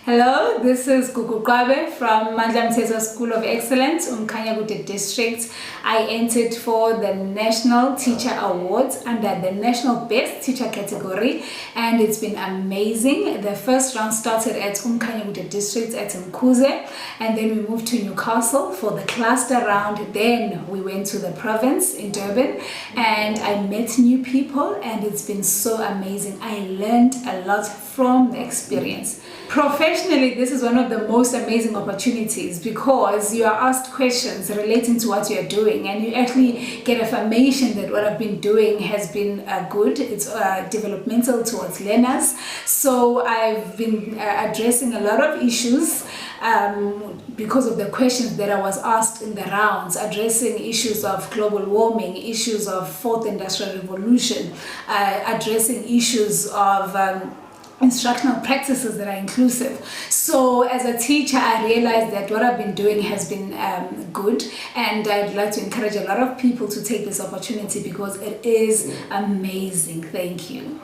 Hello, this is Gugu Qwabe from Mandla School of Excellence, Umkhanyakude district. I entered for the National Teacher Awards under the National Best Teacher category, and it's been amazing. The first round started at Umkhanyakude district at Umkhuze, and then we moved to Newcastle for the cluster round. Then we went to the province in Durban, and I met new people, and it's been so amazing. I learned a lot from the experience. Professionally, this is one of the most amazing opportunities because you are asked questions relating to what you are doing, and you actually get affirmation that what I've been doing has been good. It's developmental towards learners. So I've been addressing a lot of issues because of the questions that I was asked in the rounds, addressing issues of global warming, issues of fourth industrial revolution, addressing issues of instructional practices that are inclusive. So as a teacher, I realized that what I've been doing has been good, and I'd like to encourage a lot of people to take this opportunity because it is amazing. Thank you.